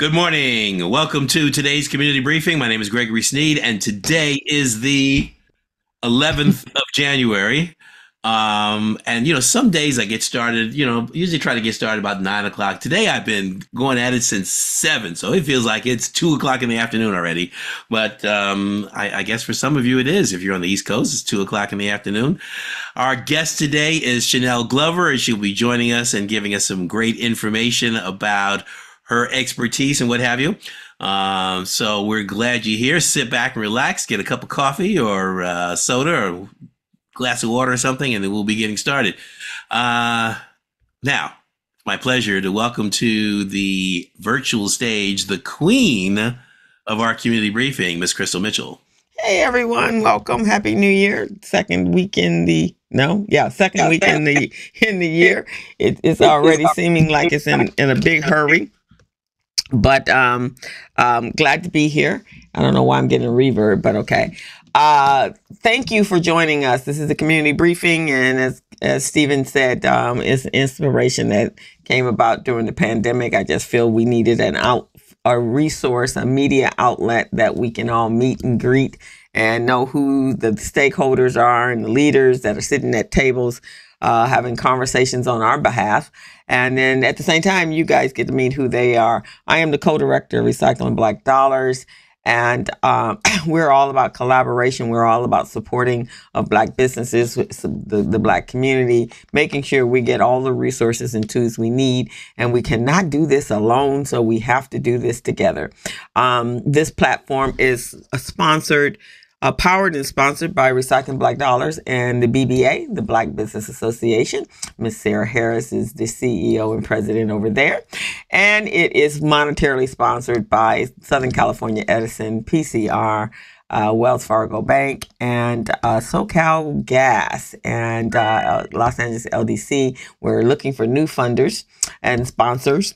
Good morning. Welcome to today's community briefing. My name is Gregory Sneed, and today is the 11th of January. Some days I get started, usually try to get started about 9 o'clock. Today I've been going at it since 7, so it feels like it's 2 o'clock in the afternoon already. But I guess for some of you it is. If you're on the East Coast, it's 2 o'clock in the afternoon. Our guest today is Chanel Glover, and she'll be joining us and giving us some great information about her expertise and what have you. So we're glad you're here. Sit back and relax, get a cup of coffee or soda or a glass of water or something, and then we'll be getting started. Now, it's my pleasure to welcome to the virtual stage the queen of our community briefing, Miss Crystal Mitchell. Hey everyone, welcome. Happy New Year. Second week in the year. It's already seeming like it's in a big hurry. But glad to be here. I don't know why I'm getting a reverb, but okay. Thank you for joining us. This is a community briefing, and as Stephen said, it's inspiration that came about during the pandemic. I just feel we needed a resource, a media outlet that we can all meet and greet and know who the stakeholders are and the leaders that are sitting at tables having conversations on our behalf. And then at the same time, you guys get to meet who they are. I am the co-director of Recycling Black Dollars, and we're all about collaboration. We're all about supporting of Black businesses, the Black community, making sure we get all the resources and tools we need. And we cannot do this alone, so we have to do this together. This platform is powered and sponsored by Recycling Black Dollars and the BBA, the Black Business Association. Miss Sarah Harris is the CEO and president over there. And it is monetarily sponsored by Southern California Edison, PCR, Wells Fargo Bank, and SoCal Gas, and Los Angeles LDC. We're looking for new funders and sponsors.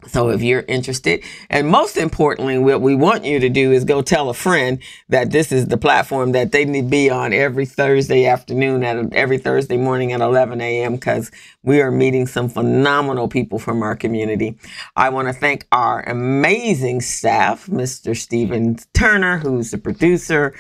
So if you're interested, and most importantly, what we want you to do is go tell a friend that this is the platform that they need to be on every Thursday afternoon every Thursday morning at 11 a.m. because we are meeting some phenomenal people from our community. I want to thank our amazing staff, Mr. Stephen Turner, who's the producer.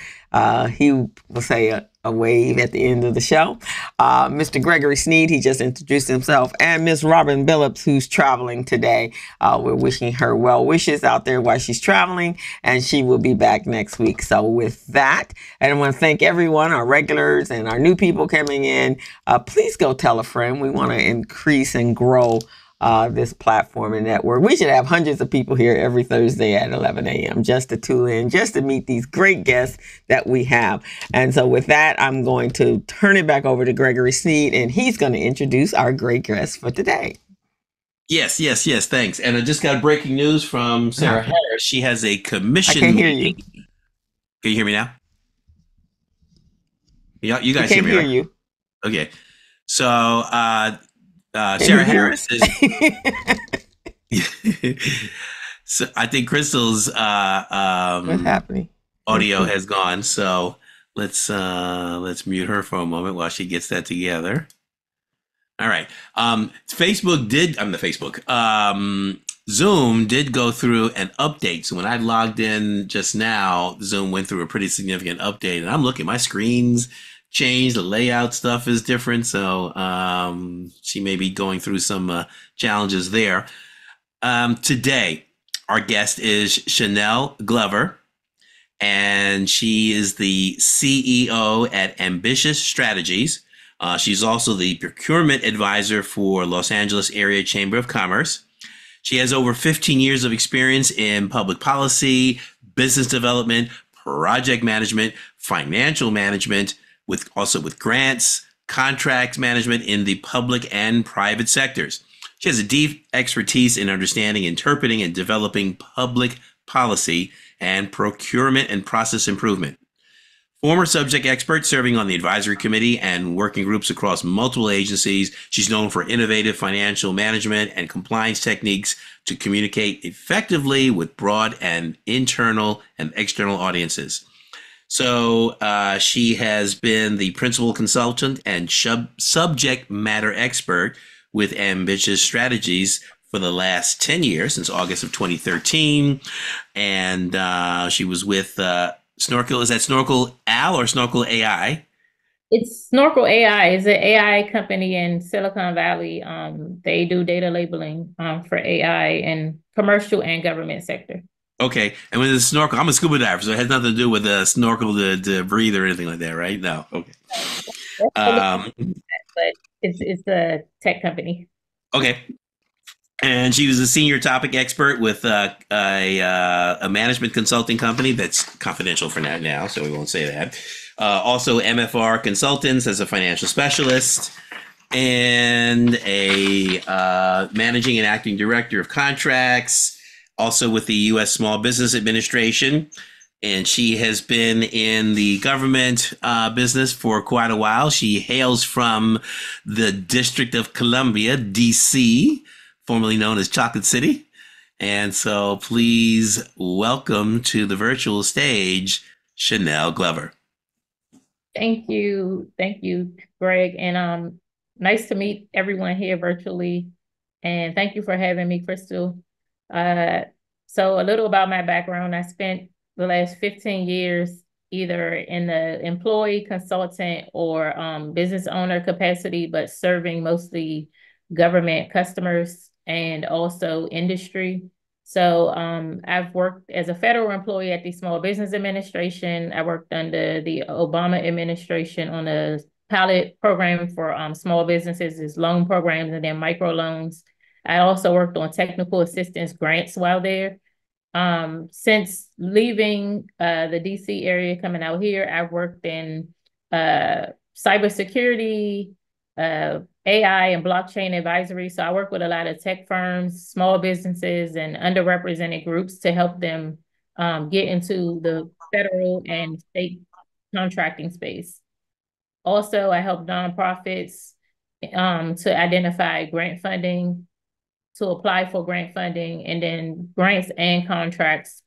He will say a wave at the end of the show. Mr. Gregory Sneed, he just introduced himself, and Miss Robin Billups, who's traveling today. We're wishing her well wishes out there while she's traveling, and she will be back next week. So with that, and I want to thank everyone, our regulars and our new people coming in. Please go tell a friend. We want to increase and grow this platform and network. We should have hundreds of people here every Thursday at 11 a.m. just to tune in, just to meet these great guests that we have. And so with that, I'm going to turn it back over to Gregory Sneed, and he's going to introduce our great guest for today. Yes, thanks. And I just got breaking news from Sarah Harris. She has a commission. I can't hear you. Can you hear me now? You guys hear me, right? You. Okay. So, Sarah Harris is. So I think Crystal's what's happening? Audio has gone. So let's mute her for a moment while she gets that together. All right. Zoom did go through an update. So when I logged in just now, Zoom went through a pretty significant update, and I'm looking, my screen's changed, the layout stuff is different. So she may be going through some challenges there. Today, our guest is Chanel Glover, and she is the CEO at Ambitious Strategies. She's also the procurement advisor for Los Angeles Area Chamber of Commerce. She has over 15 years of experience in public policy, business development, project management, financial management, with grants, contract management in the public and private sectors. She has a deep expertise in understanding, interpreting, and developing public policy and procurement and process improvement. Former subject expert serving on the advisory committee and working groups across multiple agencies, she's known for innovative financial management and compliance techniques to communicate effectively with broad and internal and external audiences. So she has been the principal consultant and subject matter expert with Ambitious Strategies for the last 10 years, since August of 2013. And she was with Snorkel. Is that Snorkel Al or Snorkel AI? It's Snorkel AI. It's an AI company in Silicon Valley. They do data labeling for AI in commercial and government sector. Okay. And with the snorkel, I'm a scuba diver, so it has nothing to do with the snorkel to breathe or anything like that, right? No. Okay. Um, But it's a tech company. okay. And she was a senior topic expert with a management consulting company that's confidential for now, so we won't say that. Also, MFR Consultants as a financial specialist, and a managing and acting director of contracts, also with the U.S. Small Business Administration. And she has been in the government business for quite a while. She hails from the District of Columbia, D.C., formerly known as Chocolate City. And so please welcome to the virtual stage, Chanel Glover. Thank you. Thank you, Greg. And nice to meet everyone here virtually. And thank you for having me, Crystal. So a little about my background. I spent the last 15 years either in the employee, consultant, or business owner capacity, but serving mostly government customers and also industry. So I've worked as a federal employee at the Small Business Administration. I worked under the Obama administration on a pilot program for small businesses, is loan programs and then micro loans. I also worked on technical assistance grants while there. Since leaving the DC area, coming out here, I've worked in cybersecurity, AI and blockchain advisory. So I work with a lot of tech firms, small businesses, and underrepresented groups to help them get into the federal and state contracting space. Also, I help nonprofits to identify grant funding, to apply for grant funding, and then grants and contracts.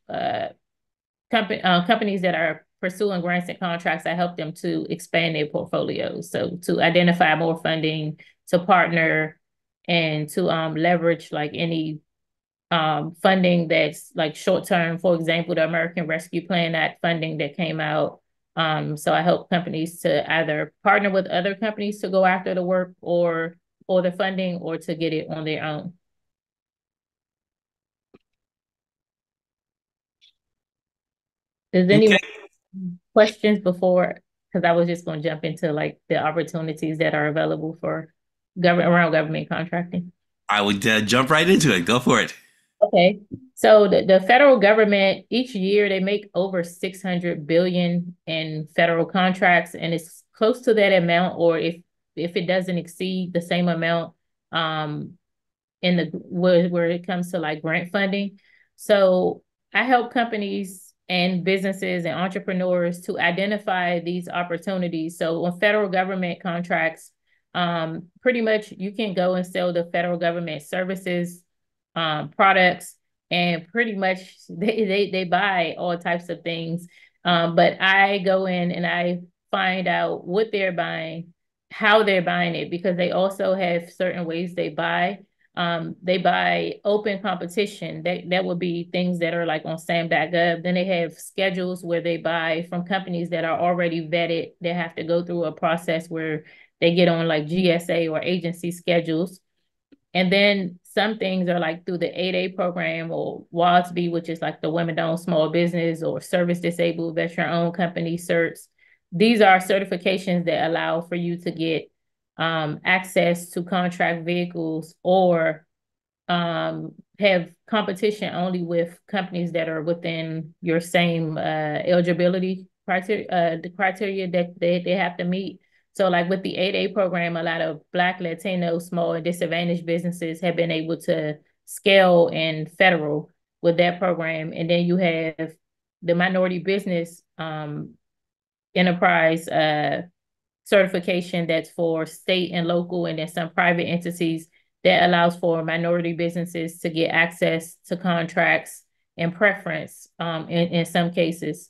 Companies that are pursuing grants and contracts, I help them to expand their portfolios. So to identify more funding, to partner, and to leverage like any funding that's like short term. For example, the American Rescue Plan Act funding that came out. So I help companies to either partner with other companies to go after the work or the funding, or to get it on their own. Does anyone questions before? Because I was just going to jump into like the opportunities that are available for around government contracting. I would jump right into it. Go for it. Okay. So the federal government, each year they make over 600 billion in federal contracts, and it's close to that amount, or if it doesn't exceed the same amount in the where it comes to like grant funding. So I help companies and businesses and entrepreneurs to identify these opportunities. So on federal government contracts, pretty much you can go and sell the federal government services, products, and pretty much they buy all types of things. But I go in and I find out what they're buying, how they're buying it, because they also have certain ways they buy. They buy open competition. That would be things that are like on SAM.gov. Then they have schedules where they buy from companies that are already vetted. They have to go through a process where they get on like GSA or agency schedules. And then some things are like through the 8A program or WASB, which is like the Women-Owned Small Business or Service Disabled Veteran-Owned Company certs. These are certifications that allow for you to get access to contract vehicles, or have competition only with companies that are within your same eligibility criteria, the criteria that they have to meet. So like with the 8A program, a lot of Black, Latino, small and disadvantaged businesses have been able to scale in federal with that program. And then you have the minority business enterprise certification that's for state and local, and then some private entities that allows for minority businesses to get access to contracts and preference in some cases.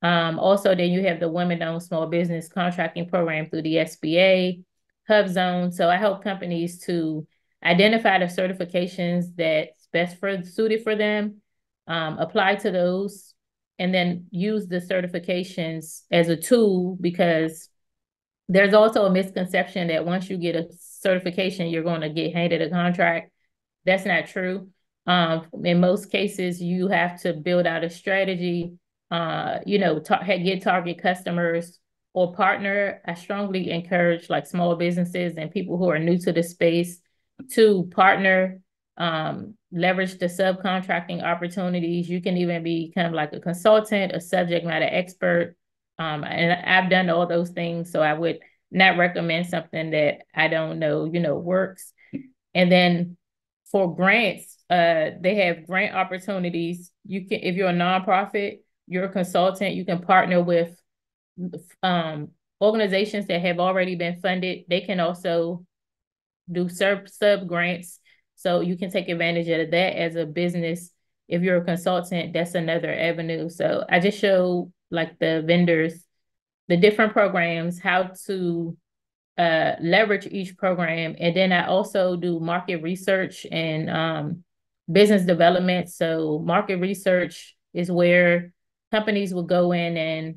Also, then you have the Women-Owned Small Business Contracting Program through the SBA, HubZone. So I help companies to identify the certifications that's best suited for them, apply to those, and then use the certifications as a tool, because there's also a misconception that once you get a certification, you're going to get handed a contract. That's not true. In most cases, you have to build out a strategy, get target customers or partner. I strongly encourage like small businesses and people who are new to the space to partner, leverage the subcontracting opportunities. You can even be kind of like a consultant, a subject matter expert. And I've done all those things, so I would not recommend something that I don't know, works. And then for grants, they have grant opportunities. You can, if you're a nonprofit, you're a consultant, you can partner with organizations that have already been funded. They can also do sub grants. So you can take advantage of that as a business. If you're a consultant, that's another avenue. So I just show like the vendors, the different programs, how to leverage each program. And then I also do market research and business development. So market research is where companies will go in and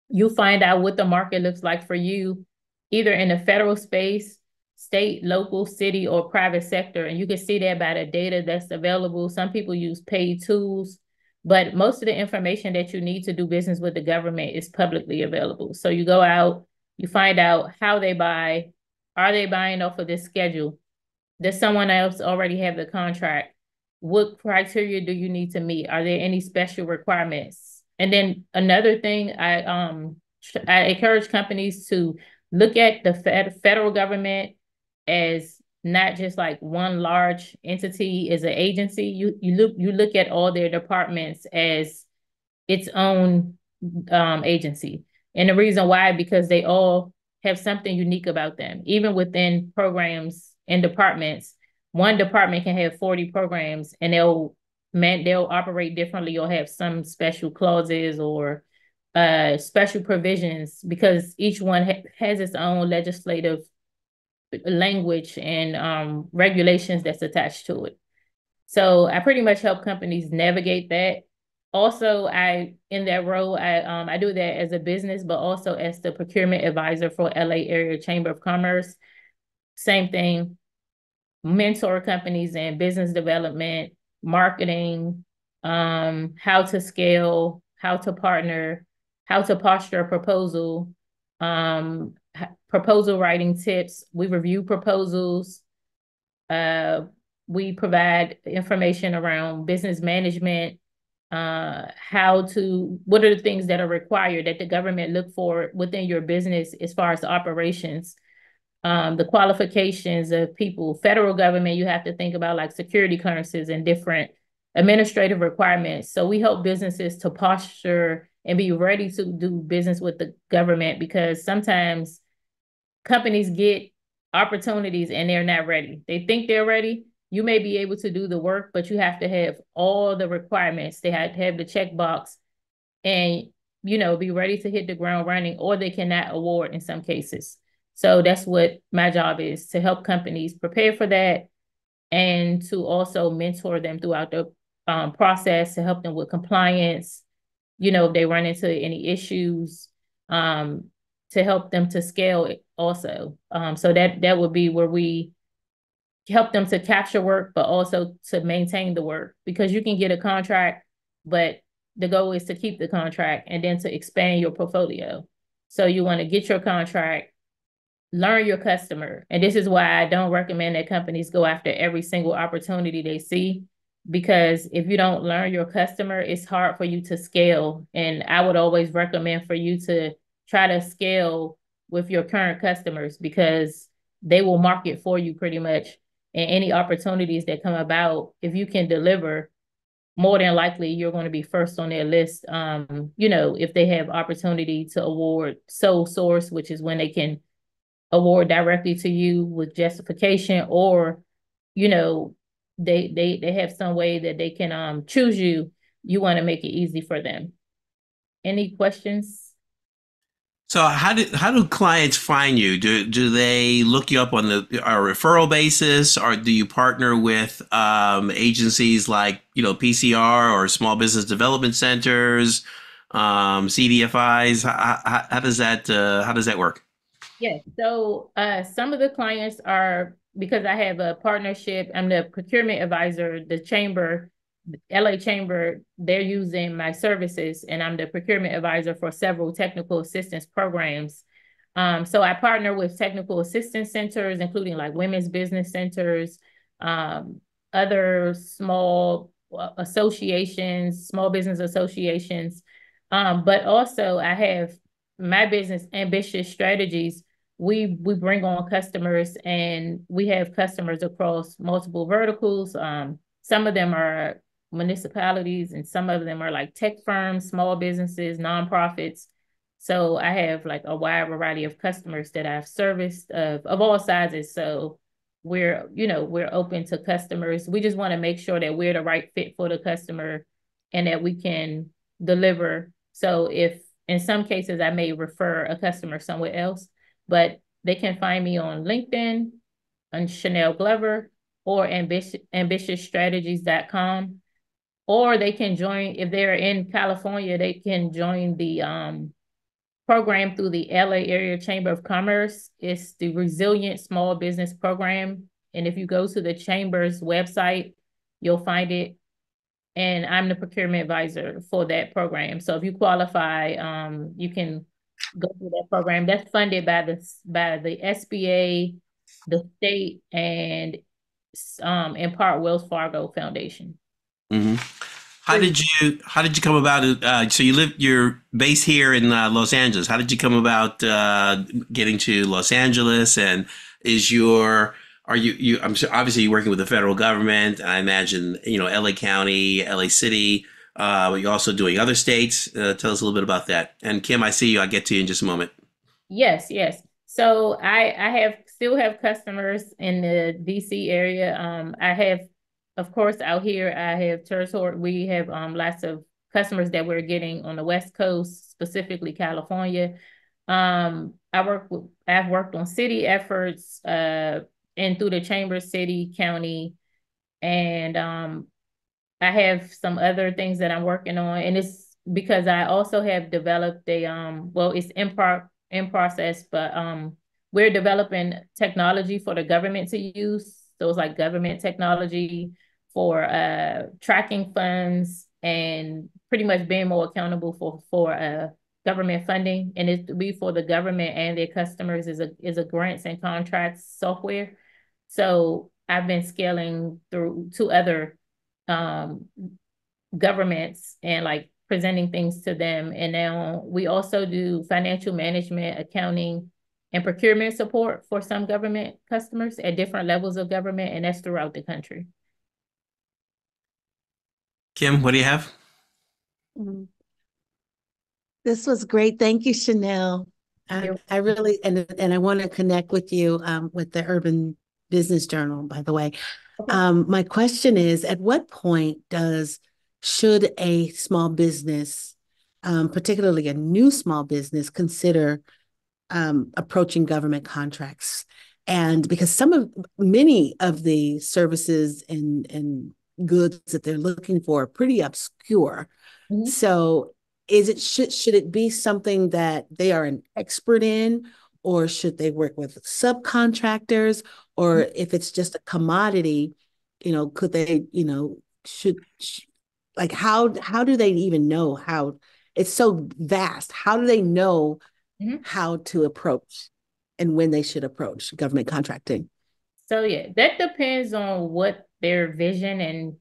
you find out what the market looks like for you, either in the federal space, state, local, city, or private sector. And you can see that by the data that's available. Some people use paid tools, but most of the information that you need to do business with the government is publicly available. So you go out, you find out how they buy. Are they buying off of this schedule? Does someone else already have the contract? What criteria do you need to meet? Are there any special requirements? And then another thing, I encourage companies to look at the federal government as not just like one large entity as an agency. You look at all their departments as its own agency. And the reason why, because they all have something unique about them. Even within programs and departments, one department can have 40 programs and they'll operate differently or have some special clauses or special provisions, because each one has its own legislative language and regulations that's attached to it. So I pretty much help companies navigate that. Also, in that role, I do that as a business, but also as the procurement advisor for LA Area Chamber of Commerce. Same thing, mentor companies in business development, marketing, how to scale, how to partner, how to posture a proposal, proposal writing tips. We review proposals. We provide information around business management, what are the things that are required that the government look for within your business as far as operations, the qualifications of people. Federal government, you have to think about like security clearances and different administrative requirements. So we help businesses to posture and be ready to do business with the government, because sometimes companies get opportunities and they're not ready. They think they're ready. You may be able to do the work, but you have to have all the requirements. They have to have the checkbox and, be ready to hit the ground running, or they cannot award in some cases. So that's what my job is, to help companies prepare for that and to also mentor them throughout the process, to help them with compliance, if they run into any issues, to help them to scale it also. So that would be where we help them to capture work, but also to maintain the work, because you can get a contract, but the goal is to keep the contract and then to expand your portfolio. So you want to get your contract, learn your customer. And this is why I don't recommend that companies go after every single opportunity they see, because if you don't learn your customer, it's hard for you to scale. And I would always recommend for you to try to scale with your current customers, because they will market for you pretty much. And any opportunities that come about, if you can deliver, more than likely you're going to be first on their list. If they have opportunity to award sole source, which is when they can award directly to you with justification, or they have some way that they can choose you. You want to make it easy for them. Any questions? So how do clients find you? Do they look you up on a referral basis, or do you partner with agencies like PCR or small business development centers, CDFIs? How does that work? Yes. So some of the clients are, because I have a partnership, I'm the procurement advisor, the chamber, LA Chamber, they're using my services, and I'm the procurement advisor for several technical assistance programs. So I partner with technical assistance centers, including like women's business centers, um, other small associations, small business associations. But also I have my business, Ambitious Strategies. We bring on customers, and we have customers across multiple verticals. Some of them are municipalities, and some of them are like tech firms, small businesses, nonprofits. So I have like a wide variety of customers that I've serviced of all sizes. So we're open to customers. We just want to make sure that we're the right fit for the customer and that we can deliver. So if in some cases I may refer a customer somewhere else, but they can find me on LinkedIn, on Chanel Glover, or ambitiousstrategies.com. Or they can join, if they're in California, they can join the program through the LA Area Chamber of Commerce. It's the Resilient Small Business Program. And if you go to the Chamber's website, you'll find it. And I'm the procurement advisor for that program. So if you qualify, you can go through that program. That's funded by the SBA, the state, and in part Wells Fargo Foundation. Hmm. How did you come about it? So you're based here in Los Angeles. How did you come about getting to Los Angeles? And is your are you I'm sure obviously you're working with the federal government. I imagine LA County, LA City. But you're also doing other states. Tell us a little bit about that. And Kim, I see you. I'll get to you in just a moment. Yes, yes. So I have still have customers in the DC area. I have, of course, out here I have territory. We have lots of customers that we're getting on the West Coast, specifically California. I've worked on city efforts and through the chamber, city, county, and I have some other things that I'm working on, and it's because I also have developed a well, it's in process, but we're developing technology for the government to use. So it's like government technology for tracking funds and pretty much being more accountable for government funding, and it to be for the government and their customers is a grants and contracts software. So I've been scaling through to other um, governments and like presenting things to them. And now we also do financial management, accounting, and procurement support for some government customers at different levels of government, and that's throughout the country. Kim, what do you have? Mm. This was great. Thank you, Chanel. I really and I want to connect with you with the Urban Business Journal, by the way. Okay. My question is, at what point should a small business, particularly a new small business, consider approaching government contracts? And because many of the services and goods that they're looking for are pretty obscure. Mhm. So should it be something that they are an expert in, or should they work with subcontractors, or if it's just a commodity, could they, like how do they even know how it's so vast? How do they know Mhm. how to approach and when they should approach government contracting? So yeah, that depends on what their vision and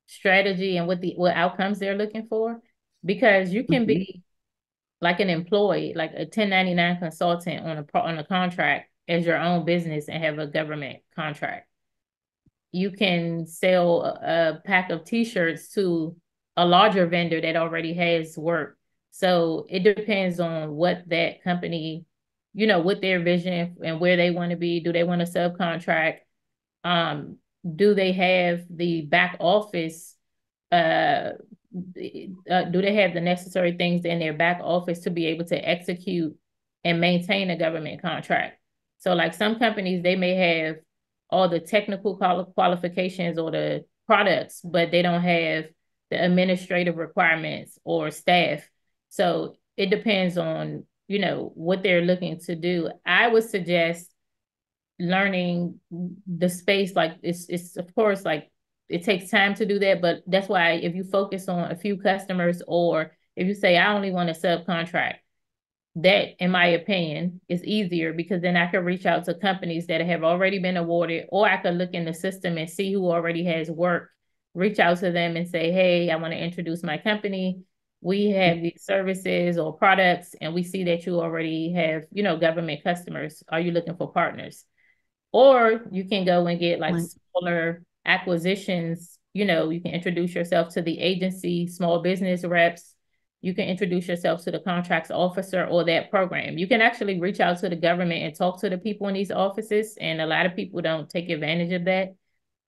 strategy and what outcomes they're looking for. Because you can Mhm. be like an employee, like a 1099 consultant on a contract as your own business and have a government contract. You can sell a pack of t-shirts to a larger vendor that already has work. So it depends on what that company, what their vision and where they want to be. Do they want to subcontract? Um, do they have the back office? Do they have the necessary things in their back office to be able to execute and maintain a government contract. So like some companies, they may have all the technical qualifications or the products, but they don't have the administrative requirements or staff. So it depends on, what they're looking to do. I would suggest learning the space. Like it's of course, like it takes time to do that, but that's why if you focus on a few customers, or if you say I only want to subcontract, that in my opinion is easier, because then I could reach out to companies that have already been awarded, or I could look in the system and see who already has work, reach out to them and say, hey, I want to introduce my company. We have these services or products, and we see that you already have, government customers. Are you looking for partners? Or you can go and get like smaller acquisitions. You can introduce yourself to the agency, small business reps. You can introduce yourself to the contracts officer or that program. You can actually reach out to the government and talk to the people in these offices. And a lot of people don't take advantage of that.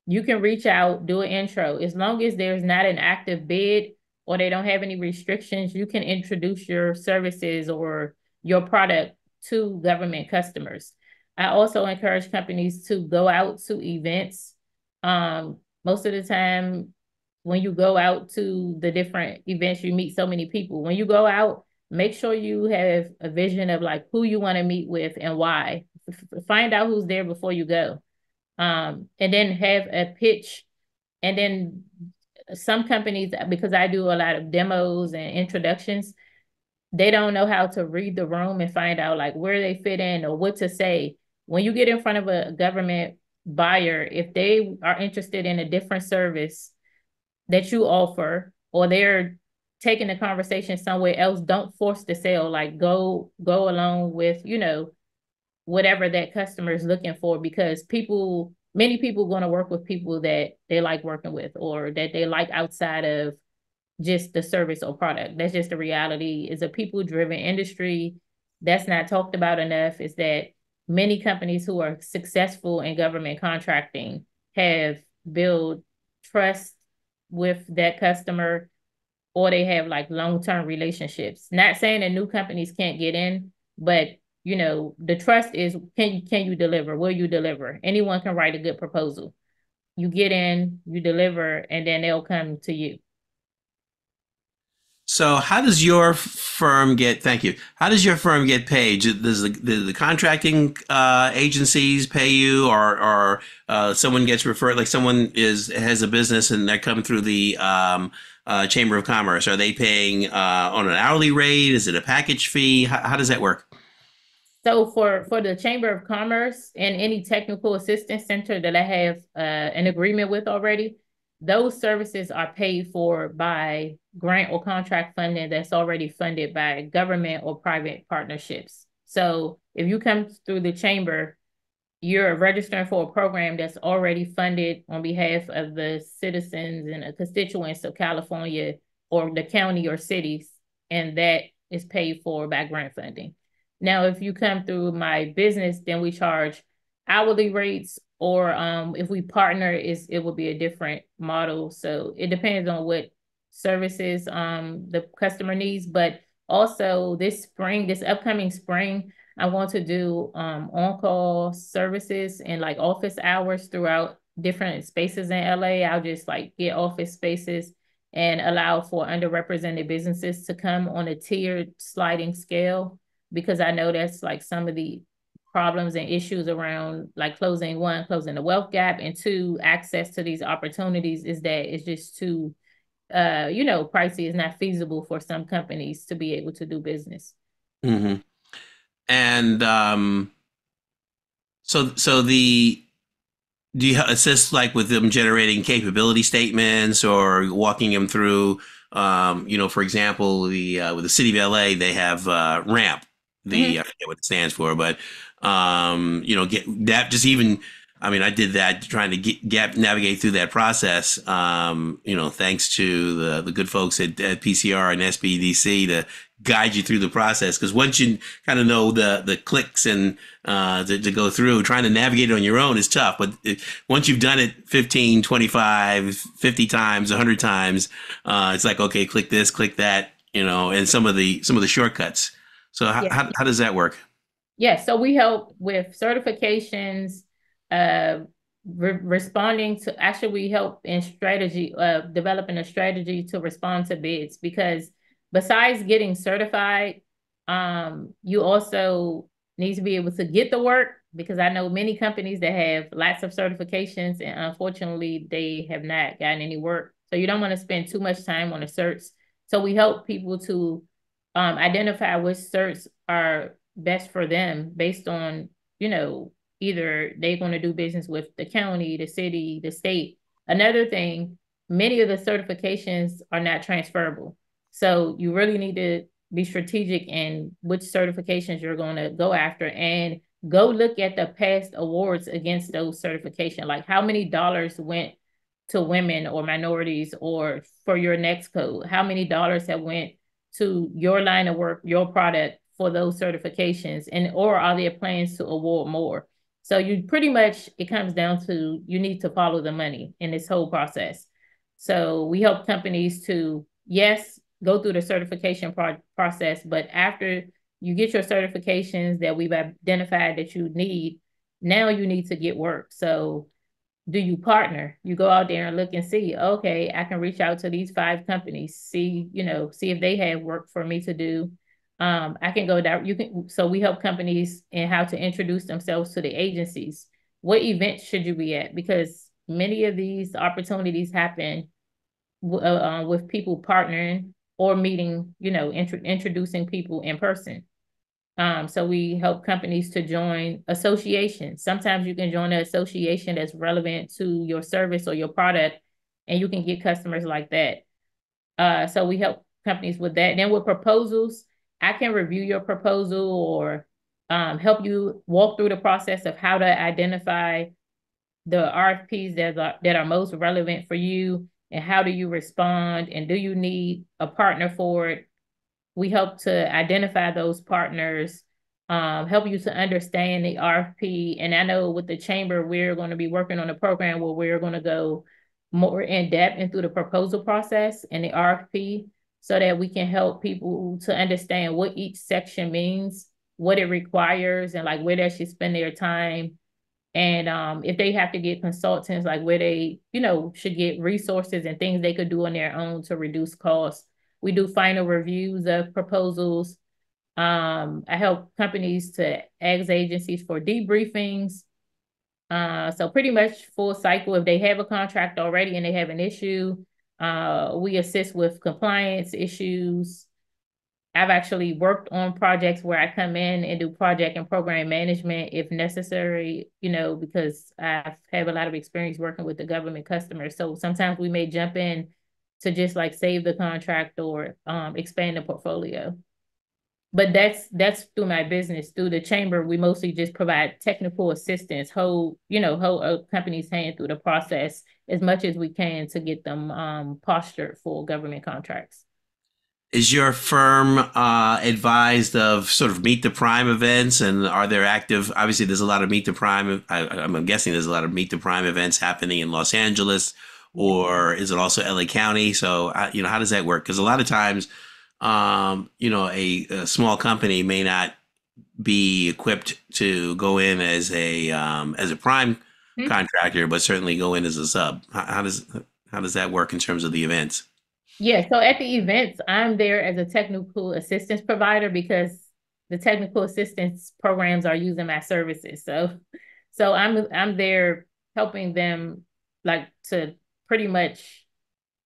You can reach out, do an intro. As long as there's not an active bid or they don't have any restrictions, you can introduce your services or your product to government customers. I also encourage companies to go out to events. Most of the time, when you go out to the different events, you meet so many people. When you go out, make sure you have a vision of like who you want to meet with and why. Find out who's there before you go. And then have a pitch. And then some companies, because I do a lot of demos and introductions, they don't know how to read the room and find out like where they fit in or what to say. When you get in front of a government buyer, if they are interested in a different service that you offer, or they're taking the conversation somewhere else, don't force the sale. Like go along with, whatever that customer is looking for, because many people going to work with people that they like working with, or that they like outside of just the service or product. That's just the reality. It's a people-driven industry. That's not talked about enough, is that many companies who are successful in government contracting have built trust with that customer, or they have like long-term relationships. Not saying that new companies can't get in, but the trust is, can you deliver? Will you deliver? Anyone can write a good proposal. You get in, you deliver, and then they'll come to you. So how does your firm get, thank you, how does your firm get paid? Does the contracting agencies pay you, or someone gets referred, like someone has a business and they're coming through the Chamber of Commerce? Are they paying on an hourly rate? Is it a package fee? How does that work? So for the Chamber of Commerce and any technical assistance center that I have an agreement with already, those services are paid for by grant or contract funding that's already funded by government or private partnerships. So if you come through the chamber, you're registering for a program that's already funded on behalf of the citizens and constituents of California or the county or cities, and that is paid for by grant funding. Now, if you come through my business, then we charge hourly rates, or if we partner, it will be a different model. So it depends on what services the customer needs. But also this upcoming spring, I want to do on-call services and like office hours throughout different spaces in LA. I'll just like get office spaces and allow for underrepresented businesses to come on a tiered sliding scale, because I know that's like some of the problems and issues around like closing the wealth gap, and two, access to these opportunities is that it's just too, pricey. It's not feasible for some companies to be able to do business. Mm-hmm. And do you assist like with them generating capability statements or walking them through, for example, with the city of LA, they have RAMP. I forget what it stands for, but get that. Just even, I did that trying to navigate through that process. Thanks to the good folks at PCR and SBDC to guide you through the process. Because once you kind of know the clicks and to go through, trying to navigate it on your own is tough. But once you've done it 15, 25, 50 times, 100 times, it's like, okay, click this, click that, and some of the shortcuts. So Yeah. how does that work? Yes, so we help with certifications, responding to, actually we help in strategy, developing a strategy to respond to bids, because besides getting certified, you also need to be able to get the work, because I know many companies that have lots of certifications and unfortunately they have not gotten any work. So you don't want to spend too much time on the certs. So we help people to identify which certs are best for them based on, either they're going to do business with the county, the city, the state. Another thing, many of the certifications are not transferable. So you really need to be strategic in which certifications you're going to go after, and go look at the past awards against those certifications. Like how many dollars went to women or minorities, or for your next code, how many dollars have went to your line of work, your product, for those certifications, and or are there plans to award more? So you pretty much, it comes down to, you need to follow the money in this whole process. So we help companies to, yes, go through the certification process, but after you get your certifications that we've identified that you need, now you need to get work. So do you partner? You go out there and look and see, okay, I can reach out to these 5 companies, see, see if they have work for me to do. I can go down, so we help companies in how to introduce themselves to the agencies. What events should you be at? Because many of these opportunities happen with people partnering or meeting, introducing people in person. So we help companies to join associations. Sometimes you can join an association that's relevant to your service or your product, and you can get customers like that. So we help companies with that. And then with proposals, I can review your proposal, or help you walk through the process of how to identify the RFPs that are most relevant for you, and how do you respond, and do you need a partner for it? We help to identify those partners, help you to understand the RFP. And I know with the chamber, we're going to be working on a program where we're going to go more in depth into the proposal process and the RFP, so that we can help people to understand what each section means, what it requires, and like where they should spend their time. And if they have to get consultants, like where they, should get resources and things they could do on their own to reduce costs. We do final reviews of proposals. I help companies to ask agencies for debriefings. So pretty much full cycle. If they have a contract already and they have an issue, we assist with compliance issues. I've actually worked on projects where I come in and do project and program management if necessary, because I've had a lot of experience working with the government customers. So sometimes we may jump in to just like save the contract or expand the portfolio. But that's through my business. Through the chamber, we mostly just provide technical assistance, hold a company's hand through the process as much as we can to get them postured for government contracts. Is your firm advised of sort of Meet the Prime events, and are there active? Obviously, there's a lot of Meet the Prime. I'm guessing there's a lot of Meet the Prime events happening in Los Angeles, or is it also LA County? So, how does that work? Because a lot of times, a small company may not be equipped to go in as a prime contractor, but certainly go in as a sub. How does that work in terms of the events? Yeah, so at the events, I'm there as a technical assistance provider, because the technical assistance programs are using my services. So I'm there helping them, like, to pretty much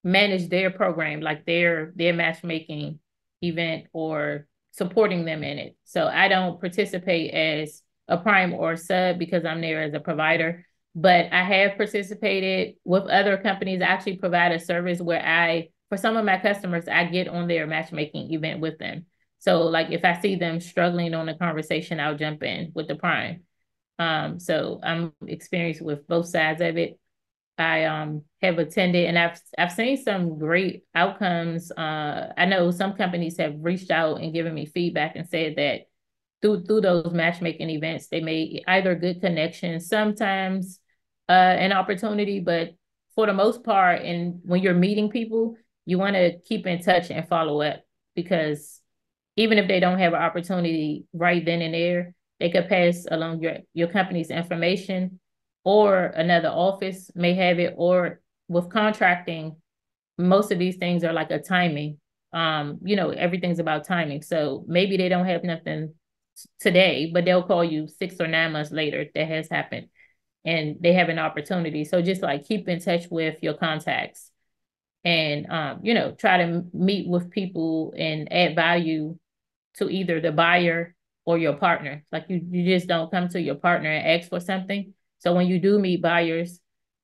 manage their program, like their matchmaking event, or supporting them in it. So I don't participate as a prime or a sub because I'm there as a provider, but I have participated with other companies. I actually provide a service where for some of my customers, I get on their matchmaking event with them. So like if I see them struggling on a conversation, I'll jump in with the prime. So I'm experienced with both sides of it. I have attended, and I've seen some great outcomes. I know some companies have reached out and given me feedback and said that through those matchmaking events, they made either good connections, sometimes an opportunity, but for the most part, and when you're meeting people, you want to keep in touch and follow up, because even if they don't have an opportunity right then and there, they could pass along your company's information, or another office may have it, or with contracting, most of these things are like a timing. Everything's about timing. So maybe they don't have nothing today, but they'll call you 6 or 9 months later. That has happened, and they have an opportunity. So just like keep in touch with your contacts, and try to meet with people and add value to either the buyer or your partner. Like you just don't come to your partner and ask for something. So when you do meet buyers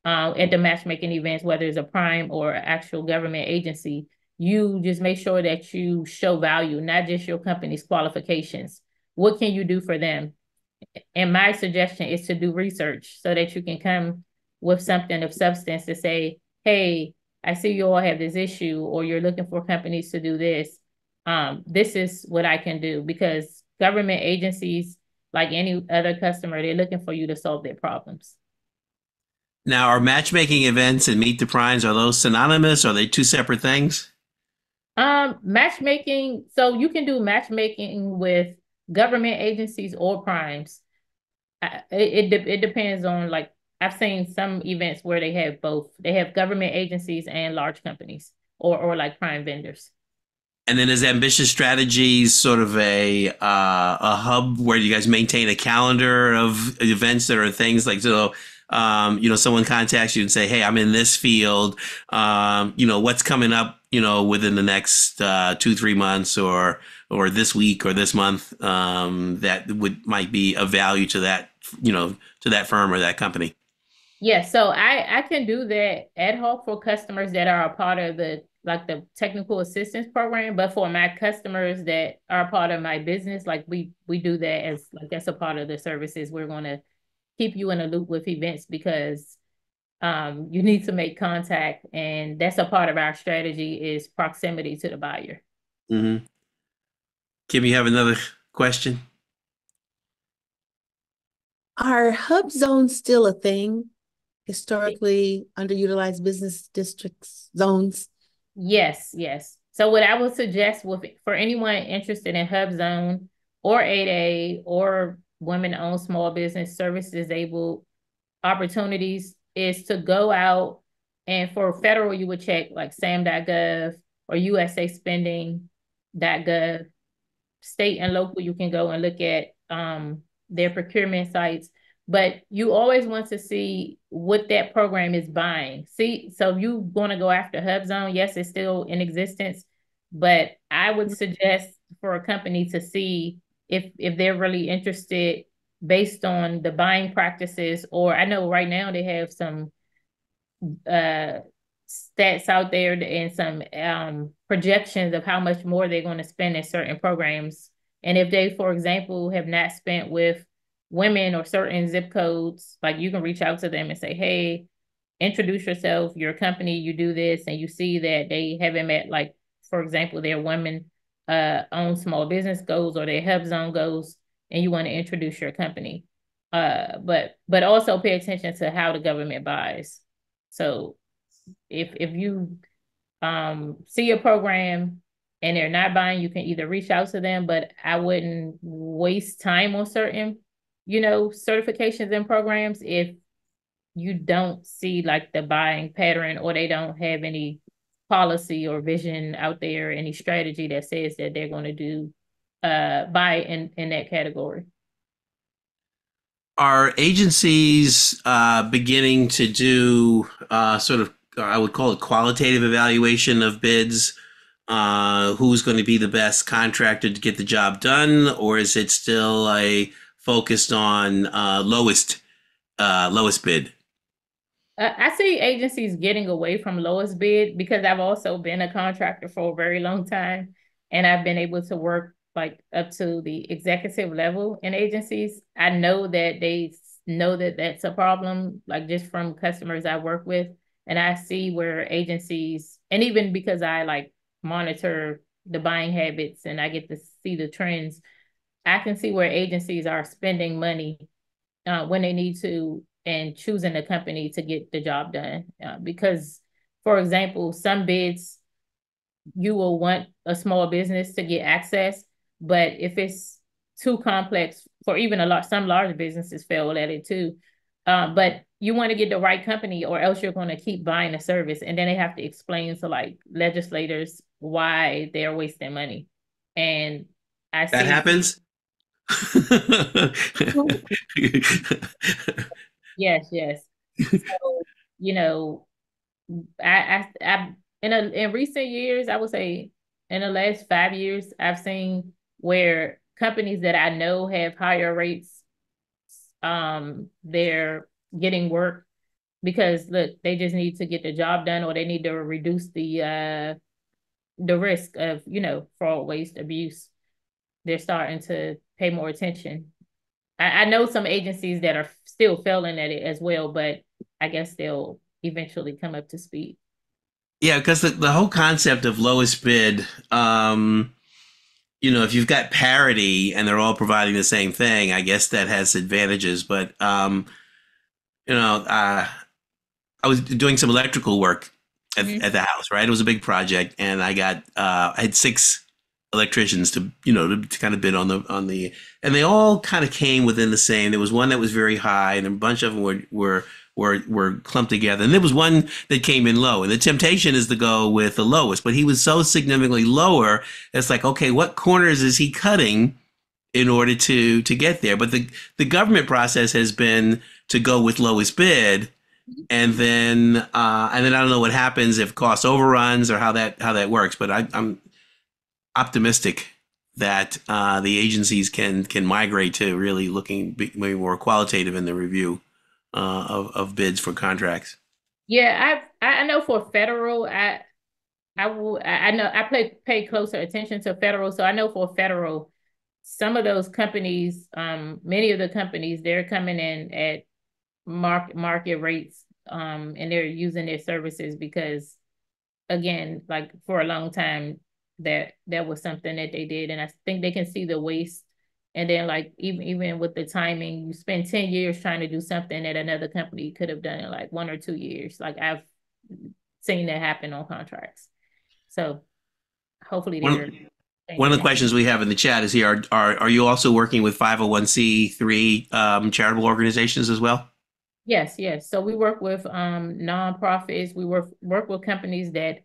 at the matchmaking events, whether it's a prime or actual government agency, you just make sure that you show value, not just your company's qualifications. What can you do for them? And my suggestion is to do research so that you can come with something of substance to say, hey, I see you all have this issue, or you're looking for companies to do this. This is what I can do, because government agencies, like any other customer, they're looking for you to solve their problems. Now, are matchmaking events and Meet the Primes, are those synonymous? Are they two separate things? Matchmaking, so you can do matchmaking with government agencies or primes. It depends on, like, I've seen some events where they have both. They have government agencies and large companies, or like prime vendors. And then is Ambitious Strategies sort of a hub where you guys maintain a calendar of events that are things like, so someone contacts you and say, hey, I'm in this field, what's coming up, within the next 2-3 months, or this week or this month, that might be of value to that, to that firm or that company. Yeah, so I can do that ad hoc for customers that are a part of the technical assistance program, but for my customers that are part of my business, like we do that as like that's a part of the services. We're going to keep you in a loop with events, because you need to make contact, and that's a part of our strategy is proximity to the buyer. Mm-hmm. Kim, you have another question? Are hub zones still a thing? Historically underutilized business districts zones? Yes. So what I would suggest for anyone interested in Hub Zone or 8A or women-owned small business service disabled opportunities is to go out, and for federal, you would check like sam.gov or usaspending.gov. State and local, you can go and look at their procurement sites. But you always want to see what that program is buying. See, so you want to go after Hub Zone. Yes, it's still in existence, but I would suggest for a company to see if they're really interested based on the buying practices. Or I know right now they have some stats out there and some projections of how much more they're going to spend in certain programs. And if they, for example, have not spent with women or certain zip codes, like you can reach out to them and say, hey, introduce yourself, your company, you do this, and you see that they haven't met, like, for example, their women own small business goals or their Hub Zone goals, and you want to introduce your company. But also pay attention to how the government buys. So if you see a program and they're not buying, you can either reach out to them, but I wouldn't waste time on certain, certifications and programs if you don't see like the buying pattern, or they don't have any policy or vision out there, any strategy that says that they're going to do buy in that category. Are agencies beginning to do sort of, I would call it qualitative evaluation of bids? Who's going to be the best contractor to get the job done, or is it still focused on lowest bid? I see agencies getting away from lowest bid, because I've also been a contractor for a very long time, and I've been able to work like up to the executive level in agencies. I know that they know that that's a problem, like just from customers I work with. And I see where agencies, and even because I like monitor the buying habits and I get to see the trends, I can see where agencies are spending money when they need to, and choosing a company to get the job done. Because, for example, some bids, you will want a small business to get access, But if it's too complex for even some large businesses fail at it too. But you want to get the right company, or else you're going to keep buying the service, and then they have to explain to like legislators why they're wasting money. And I That see happens. yes, yes. So, you know, I in recent years, I would say in the last 5 years, I've seen where companies that I know have higher rates, they're getting work because look, they just need to get the job done, or they need to reduce the risk of, fraud, waste, abuse. They're starting to pay more attention. I know some agencies that are still failing at it as well, but I guess they'll eventually come up to speed. Yeah, because the whole concept of lowest bid, if you've got parity and they're all providing the same thing, I guess that has advantages. But I was doing some electrical work at the house, right? It was a big project, and I had 6 electricians to kind of bid on the, and they all kind of came within the same. There was one that was very high, and a bunch of them were clumped together, and there was one that came in low. And the temptation is to go with the lowest, but he was so significantly lower. It's like, okay, what corners is he cutting in order to get there? But the government process has been to go with lowest bid. And then I don't know what happens if cost overruns or how that works, but I'm optimistic that the agencies can migrate to really looking maybe more qualitative in the review of bids for contracts. Yeah, I know for federal, I know I pay closer attention to federal, so I know for federal, some of those companies, many of the companies, they're coming in at market rates, and they're using their services because, again, like for a long time, that was something that they did, and I think they can see the waste. And then, like, even with the timing, you spend 10 years trying to do something that another company could have done in like 1 or 2 years. Like, I've seen that happen on contracts. So hopefully one of the questions we have in the chat is here: Are you also working with 501c3 charitable organizations as well? Yes, yes. So we work with nonprofits. We work with companies that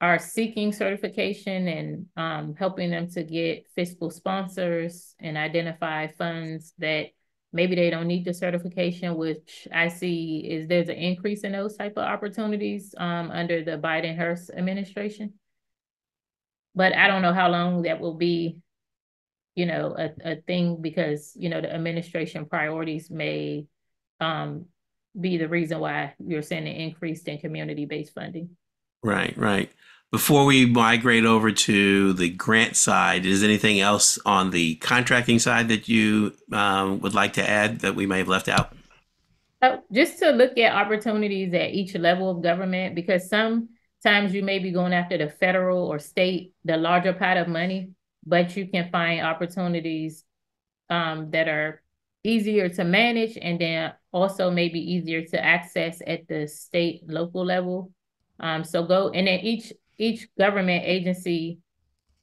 are seeking certification and helping them to get fiscal sponsors and identify funds that maybe they don't need the certification, which I see is there's an increase in those type of opportunities under the Biden-Harris administration. But I don't know how long that will be, a thing, because, the administration priorities may be the reason why you're seeing an increase in community-based funding. Right. Before we migrate over to the grant side, is anything else on the contracting side that you would like to add that we may have left out? Just to look at opportunities at each level of government, because sometimes you may be going after the federal or state, the larger pot of money, but you can find opportunities that are easier to manage, and then also maybe easier to access at the state, local level. So go, and then each government agency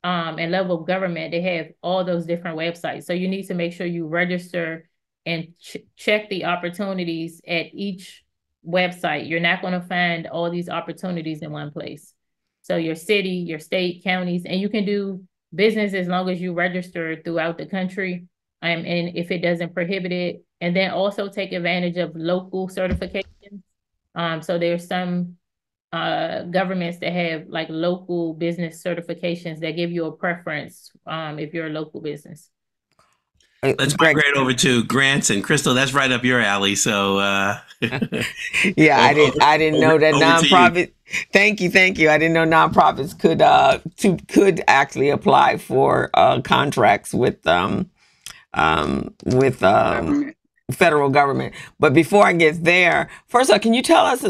and level of government, they have all those different websites. So you need to make sure you register and check the opportunities at each website. You're not going to find all these opportunities in one place. So your city, your state, counties, and you can do business as long as you register throughout the country. And if it doesn't prohibit it, and then also take advantage of local certifications. So there's some governments that have like local business certifications that give you a preference if you're a local business. Let's migrate over to grants, and Crystal, that's right up your alley. So yeah, I didn't know that nonprofit. Thank you. I didn't know nonprofits could actually apply for contracts with federal government. But before I get there, first of all, can you tell us,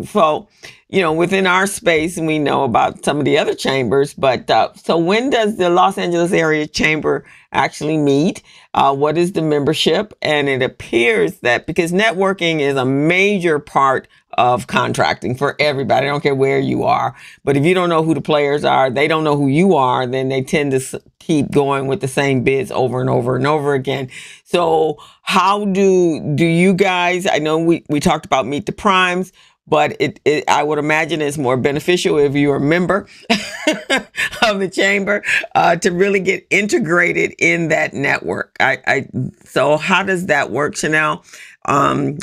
so, within our space, and we know about some of the other chambers, but so when does the Los Angeles Area Chamber actually meet? What is the membership? And it appears that because networking is a major part of contracting for everybody. I don't care where you are. But if you don't know who the players are, they don't know who you are, then they tend to keep going with the same bids over and over and over again. So how do you guys, I know we talked about Meet the Primes, but I would imagine it's more beneficial if you're a member of the chamber to really get integrated in that network. So how does that work, Chanel?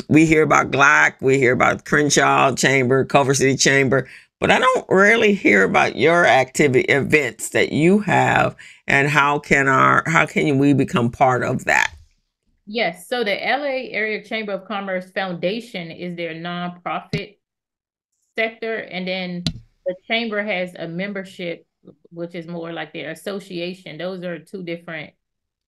We hear about GLAC, we hear about Crenshaw Chamber, Culver City Chamber, but I don't really hear about your activity events that you have, and how can we become part of that? Yes, so the LA Area Chamber of Commerce Foundation is their nonprofit sector, and then the chamber has a membership, which is more like their association. Those are two different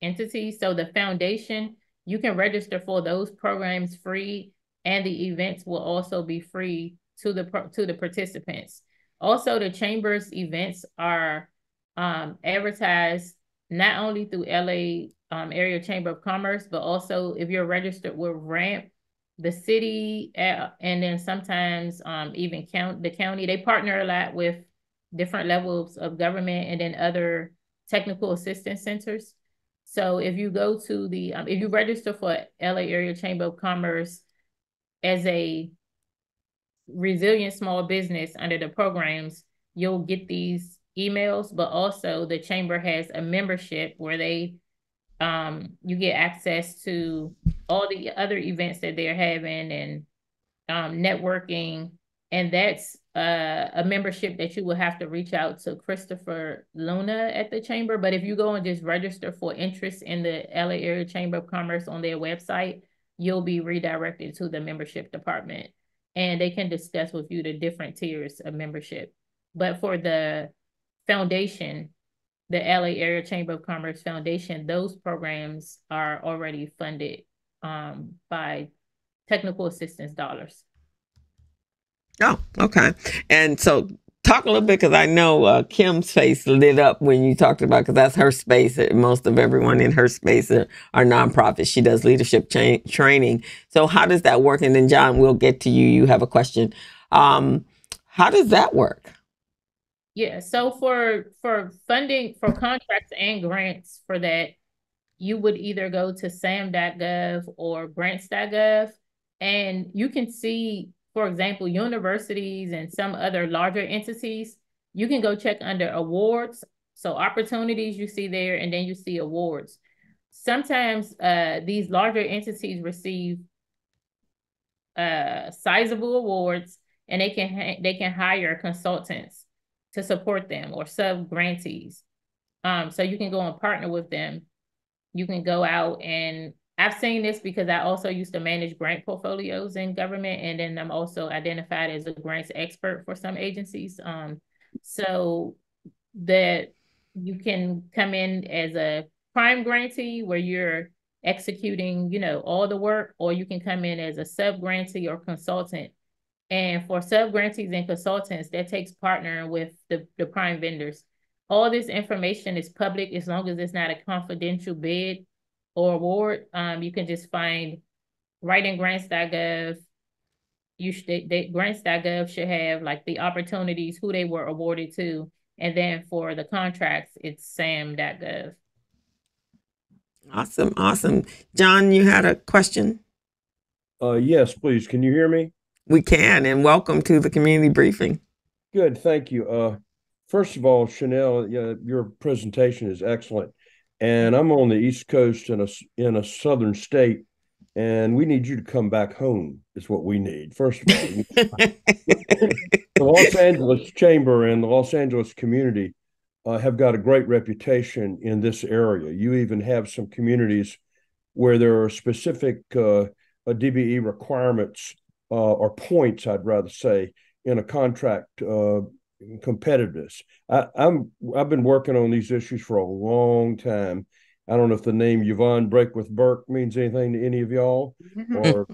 entities. So the foundation, you can register for those programs free, and the events will also be free to the participants. Also, the chamber's events are advertised not only through LA Area Chamber of Commerce, but also if you're registered with RAMP, the city, and then sometimes even the county. They partner a lot with different levels of government and then other technical assistance centers. So if you go to the, if you register for LA Area Chamber of Commerce as a resilient small business under the programs, you'll get these emails, but also the chamber has a membership where you get access to all the other events that they're having and networking. And that's a membership that you will have to reach out to Christopher Luna at the chamber. But if you go and just register for interest in the LA Area Chamber of Commerce on their website, you'll be redirected to the membership department, and they can discuss with you the different tiers of membership. But for the foundation, the LA Area Chamber of Commerce Foundation, those programs are already funded by technical assistance dollars. Oh, okay. And so talk a little bit, because I know Kim's face lit up when you talked about, because that's her space. Most of everyone in her space are nonprofits. She does leadership training. So how does that work? And then John, we'll get to you. You have a question. How does that work? Yeah, so for funding, for contracts and grants for that, you would either go to sam.gov or grants.gov, and you can see, for example, universities and some other larger entities, you can go check under awards. So opportunities you see there, and then you see awards. Sometimes these larger entities receive sizable awards, and they can hire consultants to support them or sub-grantees. So you can go and partner with them. You can go out, and I've seen this because I also used to manage grant portfolios in government, and then I'm also identified as a grants expert for some agencies. So that you can come in as a prime grantee where you're executing, all the work, or you can come in as a sub-grantee or consultant. And for sub-grantees and consultants, that takes partnering with the prime vendors. All this information is public as long as it's not a confidential bid or award. You can just find right in grants.gov. Grants.gov should have like the opportunities, who they were awarded to. And then for the contracts, it's sam.gov. Awesome. Awesome. John, you had a question? Yes, please. Can you hear me? We can, and welcome to the community briefing. Good, thank you. First of all, Chanel, your presentation is excellent. And I'm on the East Coast in a southern state, and we need you to come back home, is what we need. First of all, the Los Angeles Chamber and the Los Angeles community have got a great reputation in this area. You even have some communities where there are specific DBE requirements or points, I'd rather say, in a contract competitiveness. I've been working on these issues for a long time. I don't know if the name Yvonne Breakwith Burke means anything to any of y'all, or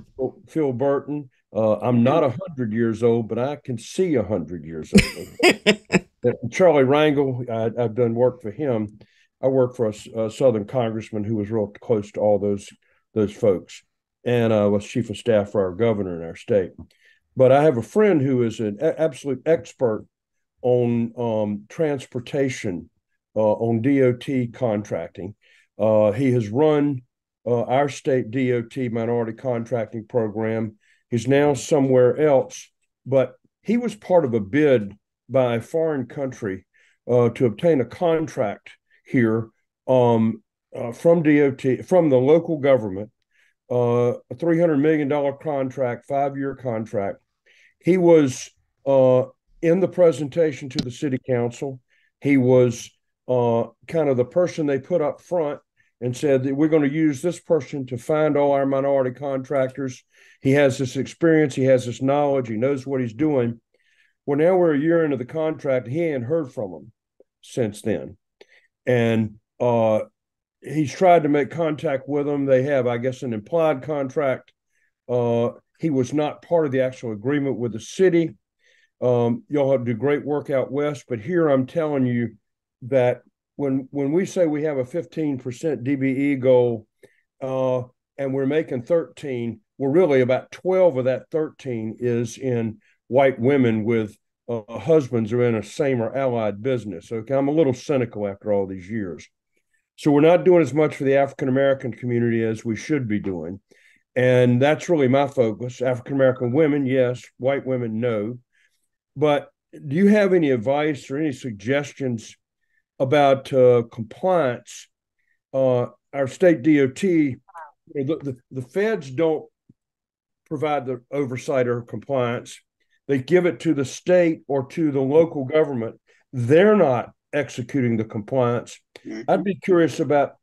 Phil Burton. I'm not 100 years old, but I can see 100 years old. Charlie Rangel, I've done work for him. I worked for a Southern congressman who was real close to all those folks, and was chief of staff for our governor in our state. but I have a friend who is an absolute expert on transportation, on DOT contracting. He has run our state DOT minority contracting program. He's now somewhere else, but he was part of a bid by a foreign country to obtain a contract here from DOT, from the local government, a $300 million contract, 5-year contract. He was in the presentation to the city council. He was kind of the person they put up front and said that we're going to use this person to find all our minority contractors. He has this experience, he has this knowledge, he knows what he's doing. Well, now we're a year into the contract. He ain't heard from him since then. And he's tried to make contact with them. They have, I guess, an implied contract. He was not part of the actual agreement with the city. Y'all have to do great work out west, but here I'm telling you that when we say we have a 15% DBE goal, and we're making 13, well, really about 12 of that 13 is in white women with husbands who are in a same or allied business. Okay, I'm a little cynical after all these years. So we're not doing as much for the African American community as we should be doing. And that's really my focus. African American women, yes. White women, no. But do you have any advice or any suggestions about compliance? Our state DOT, the feds don't provide the oversight or compliance. They give it to the state or to the local government. They're not executing the compliance. I'd be curious about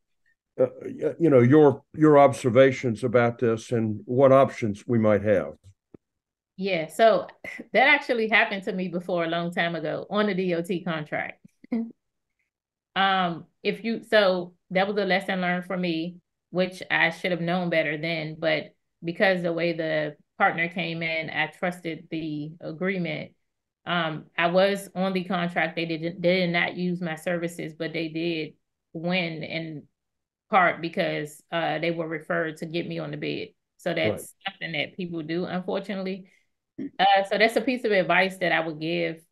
your observations about this and what options we might have. Yeah, so that actually happened to me before a long time ago on the DOT contract. So that was a lesson learned for me, which I should have known better then, but because the way the partner came in, I trusted the agreement. I was on the contract. They did not use my services, but they did win in part because they were referred to get me on the bid. So that's something that people do, unfortunately. So that's a piece of advice that I would give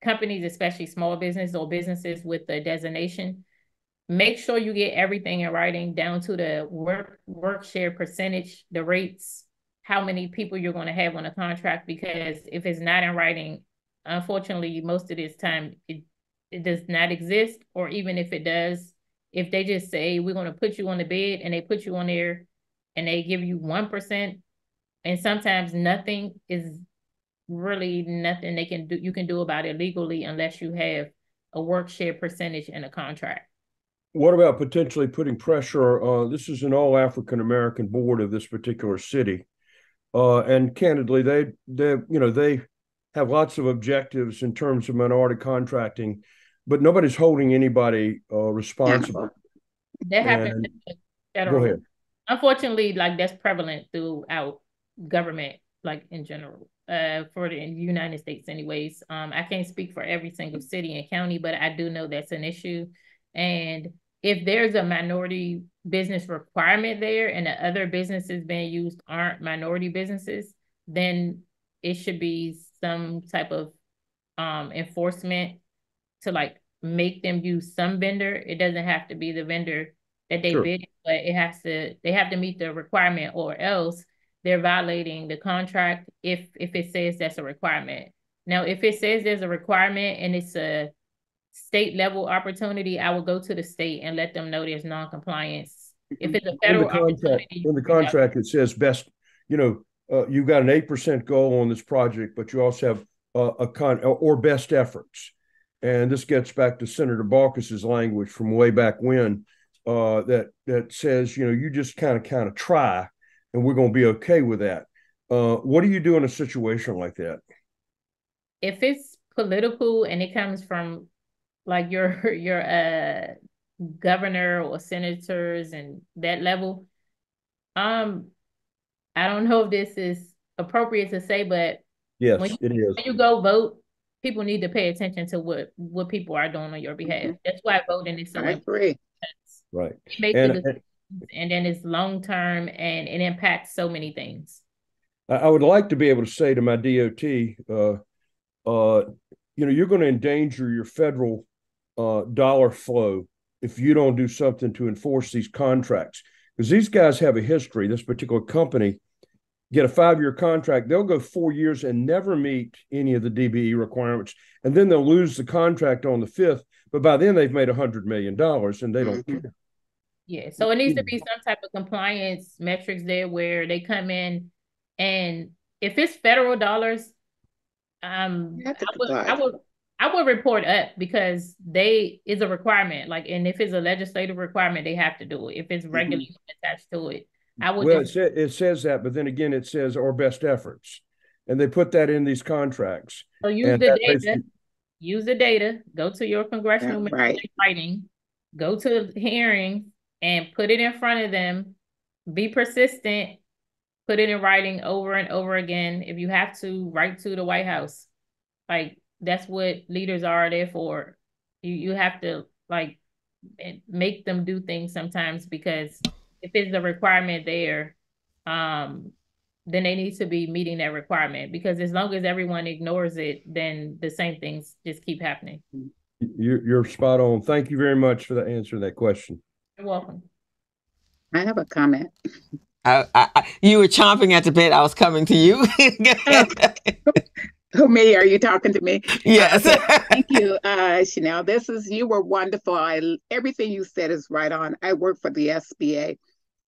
companies, especially small business or businesses with the designation. Make sure you get everything in writing down to the work share percentage, the rates, how many people you're going to have on a contract, because if it's not in writing, unfortunately, most of this time it does not exist. Or even if it does, if they just say, we're going to put you on the bid and they put you on there and they give you 1%, and sometimes nothing is really nothing you can do about it legally unless you have a work share percentage in a contract. What about potentially putting pressure? This is an all African American board of this particular city, and candidly, they have lots of objectives in terms of minority contracting, but nobody's holding anybody responsible. That happens. Go ahead. Unfortunately, like that's prevalent throughout government, like in general, for the United States anyways. I can't speak for every single city and county, but I do know that's an issue. And if there's a minority business requirement there and the other businesses being used aren't minority businesses, then it should be some type of enforcement to like make them use some vendor. It doesn't have to be the vendor that they bid, but they have to meet the requirement, or else they're violating the contract if it says that's a requirement. Now, if it says there's a requirement and it's a state level opportunity, I will go to the state and let them know there's non-compliance. If it's a federal opportunity, in the contract, it says best, you've got an 8% goal on this project, but you also have or best efforts. And this gets back to Senator Baucus's language from way back when, that says, you just kind of try, and we're going to be okay with that. What do you do in a situation like that? If it's political and it comes from like your governor or senators and that level, I don't know if this is appropriate to say, but yes, it is. When you go vote, people need to pay attention to what people are doing on your behalf. That's why voting is so important. Right. It makes and then it's long term and it impacts so many things. I would like to be able to say to my DOT, you're going to endanger your federal dollar flow if you don't do something to enforce these contracts. Because these guys have a history, this particular company, get a 5-year contract, they'll go 4 years and never meet any of the DBE requirements. And then they'll lose the contract on the 5th. But by then they've made $100 million and they don't care. Yeah. So it needs to be some type of compliance metrics there where they come in, and if it's federal dollars, I would report up, because is a requirement. Like, and if it's a legislative requirement, they have to do it. If it's regulation attached to it, I would. Well, it says that, but then again, it says our best efforts, and they put that in these contracts. So use the data. Use the data. Go to your congressional writing. Go to the hearing and put it in front of them. Be persistent. Put it in writing over and over again. If you have to, write to the White House. Like, that's what leaders are there for. You have to, like, make them do things sometimes, because if it's a requirement there, then they need to be meeting that requirement, because as long as everyone ignores it, then the same things just keep happening. You're spot on. Thank you very much for the answer to that question. You're welcome. I have a comment. You were chomping at the bit. I was coming to you. Who, me? Are you talking to me? Yes. Thank you, Chanel. You were wonderful. Everything you said is right on. I work for the SBA.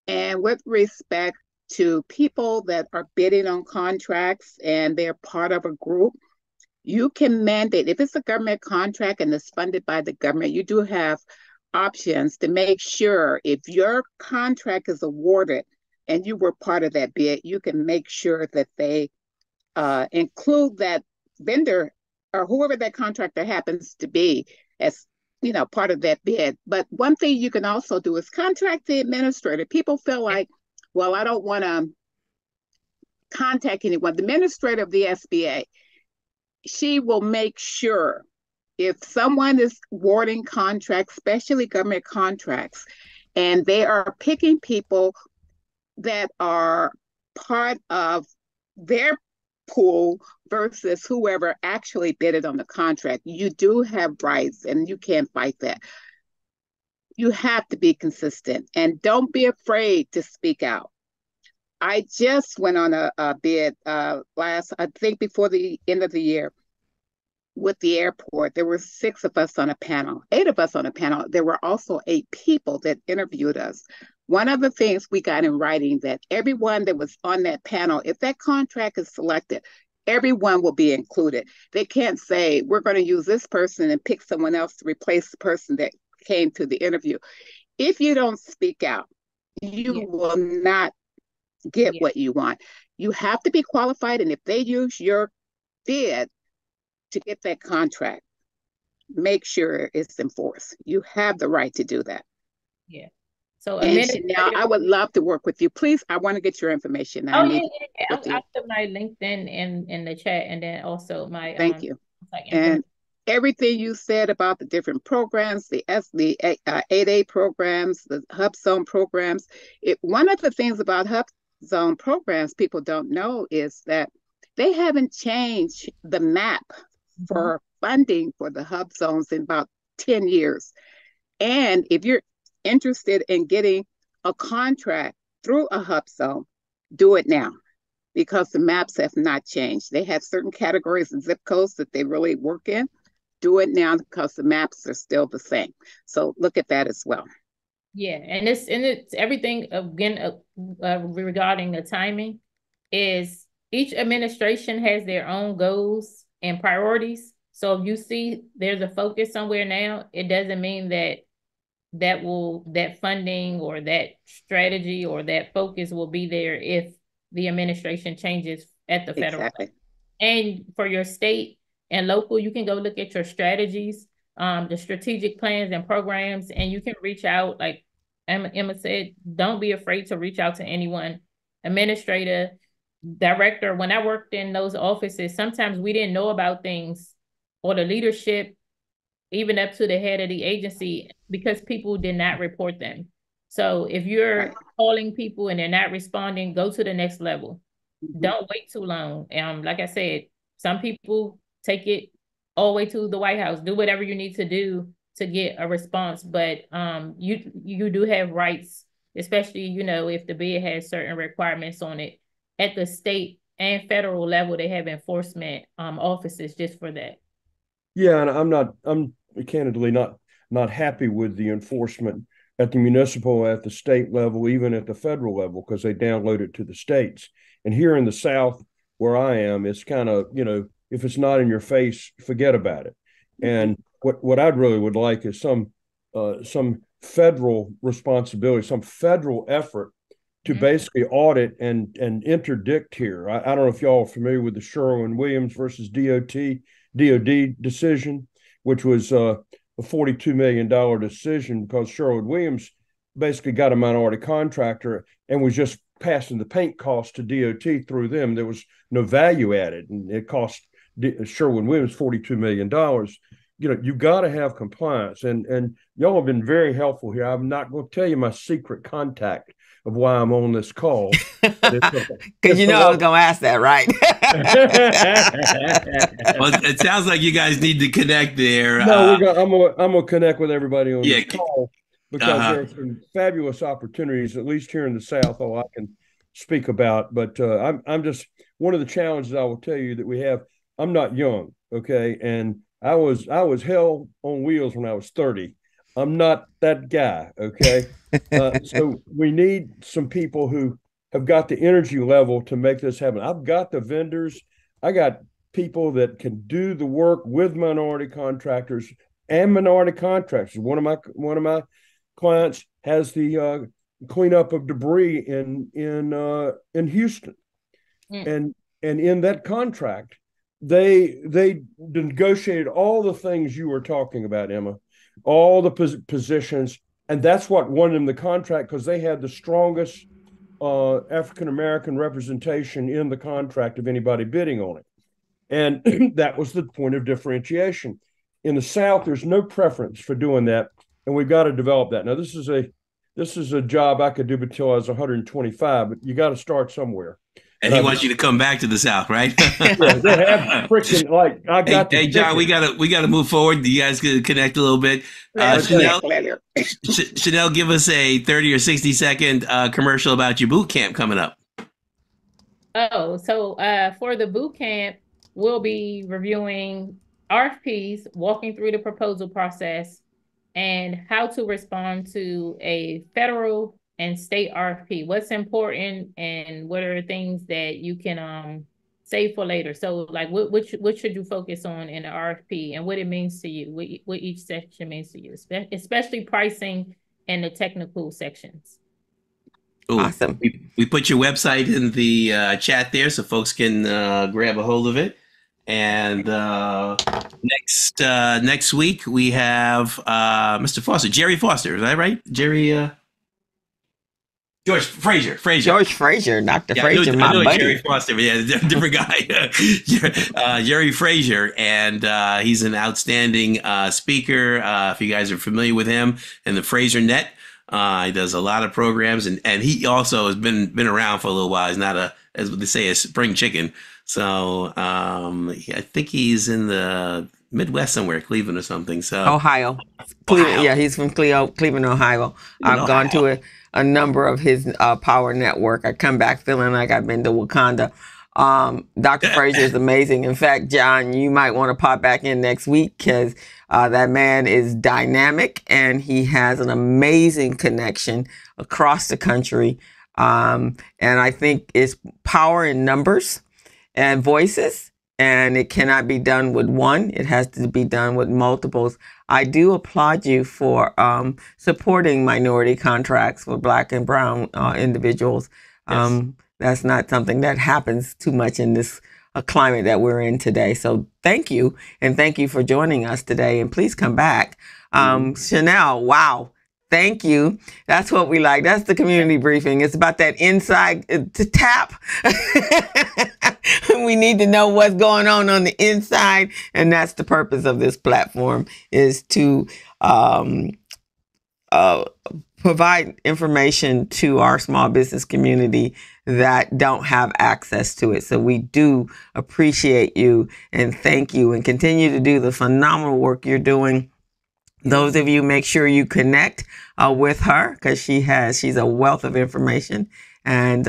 And with respect to people that are bidding on contracts and they're part of a group, you can mandate, if it's a government contract and it's funded by the government, you do have options to make sure if your contract is awarded and you were part of that bid, you can make sure that they include that vendor or whoever that contractor happens to be as, part of that bid. But one thing you can also do is contract the administrator. People feel like, well, I don't want to contact anyone. The administrator of the SBA, she will make sure if someone is awarding contracts, especially government contracts, and they are picking people that are part of their pool versus whoever actually bid it on the contract, you do have rights and you can't fight that. You have to be consistent and don't be afraid to speak out. I just went on a bid I think before the end of the year with the airport. There were 6 of us on a panel, 8 of us on a panel. There were also 8 people that interviewed us. One of the things we got in writing that everyone that was on that panel, if that contract is selected, everyone will be included. They can't say, we're going to use this person and pick someone else to replace the person that came to the interview. If you don't speak out, you will not get what you want. You have to be qualified, and if they use your bid to get that contract, make sure it's enforced. You have the right to do that. Yeah. So now I would love to work with you. Please, I want to get your information. I'll put my LinkedIn in the chat, and then also my thank you. And everything you said about the different programs, the 8A programs, the Hub Zone programs. One of the things about Hub Zone programs people don't know is that they haven't changed the map for funding for the Hub Zones in about 10 years. And if you're interested in getting a contract through a Hub Zone, do it now, because the maps have not changed. They have certain categories and zip codes that they really work in. Do it now because the maps are still the same. So look at that as well. Yeah, and it's everything again regarding the timing is each administration has their own goals and priorities. So if you see there's a focus somewhere now, it doesn't mean that funding or that strategy or that focus will be there if the administration changes at the federal level. And for your state and local, you can go look at your strategies, the strategic plans and programs, and you can reach out. Like Emma said, don't be afraid to reach out to anyone, administrator, director. When I worked in those offices, sometimes we didn't know about things, or the leadership, even up to the head of the agency, because people did not report them. So if you're calling people and they're not responding, go to the next level. don't wait too long. Like I said, some people take it all the way to the White House. Do whatever you need to do to get a response, but you do have rights, especially if the bid has certain requirements on it. At the state and federal level, they have enforcement offices just for that. Yeah, and I'm candidly not happy with the enforcement at the municipal, at the state level, even at the federal level, because they download it to the states. And here in the South, where I am, it's kind of, if it's not in your face, forget about it. And what I'd really would like is some federal responsibility, some federal effort to basically audit and interdict here. I don't know if y'all are familiar with the Sherwin-Williams versus DOD decision, which was a $42 million decision because Sherwin-Williams basically got a minority contractor and was just passing the paint cost to DOT through them. There was no value added, and it cost Sherwin-Williams $42 million. You got to have compliance, and y'all have been very helpful here. I'm not going to tell you my secret contact of why I'm on this call. Because I was going to ask that, right? Well, it sounds like you guys need to connect there. No, I'm going to connect with everybody on this call because there's some fabulous opportunities, at least here in the South, I can speak about. But I'm just, one of the challenges I will tell you that we have, I'm not young, okay? And I was hell on wheels when I was 30. I'm not that guy, okay? So we need some people who have got the energy level to make this happen. I've got the vendors. I got people that can do the work with minority contractors and minority contractors. One of my clients has the cleanup of debris in Houston, and in that contract, they negotiated all the things you were talking about, Emma, all the positions, and that's what won them the contract because they had the strongest African-American representation in the contract of anybody bidding on it. And that was the point of differentiation. In the South, there's no preference for doing that, and we've got to develop that. Now, this is a job I could do until I was 125, but you got to start somewhere. And he wants you to come back to the South, right? Yeah, they have freaking I got. Hey, John, we gotta move forward. You guys can connect a little bit. Chanel, give us a 30 or 60-second commercial about your boot camp coming up. Oh, so for the boot camp, we'll be reviewing RFPs, walking through the proposal process, and how to respond to a federal and state RFP. What's important and what are things that you can save for later? So like what should you focus on in the RFP and what it means to you, what each section means to you, especially pricing and the technical sections. Ooh, awesome. We put your website in the chat there so folks can grab a hold of it. And next week we have Mr. Foster, Jerry Foster. Is that right? Jerry George Frazier. George Frazier, Dr. Frazier, my buddy. Jerry Foster, yeah, different guy. Jerry Frazier, and he's an outstanding speaker. If you guys are familiar with him and the Frazier Net, he does a lot of programs, and he also has been around for a little while. He's not as they say, a spring chicken. So I think he's in the Midwest somewhere, Cleveland or something. So Ohio. Yeah, he's from Cleveland, Ohio. I've gone to a number of his power network. I come back feeling like I've been to Wakanda. Dr. Frazier is amazing. In fact, John, you might want to pop back in next week because that man is dynamic and he has an amazing connection across the country. And I think it's power in numbers and voices, and it cannot be done with one. It has to be done with multiples. I do applaud you for supporting minority contracts for Black and Brown individuals. Yes. That's not something that happens too much in this climate that we're in today. So thank you. And thank you for joining us today. And please come back. Chanel, wow. Thank you. That's what we like. That's the community briefing. It's about that inside to tap. We need to know what's going on the inside. And that's the purpose of this platform, is to provide information to our small business community that don't have access to it. So we do appreciate you and thank you, and continue to do the phenomenal work you're doing. Those of you, make sure you connect with her, because she's a wealth of information, and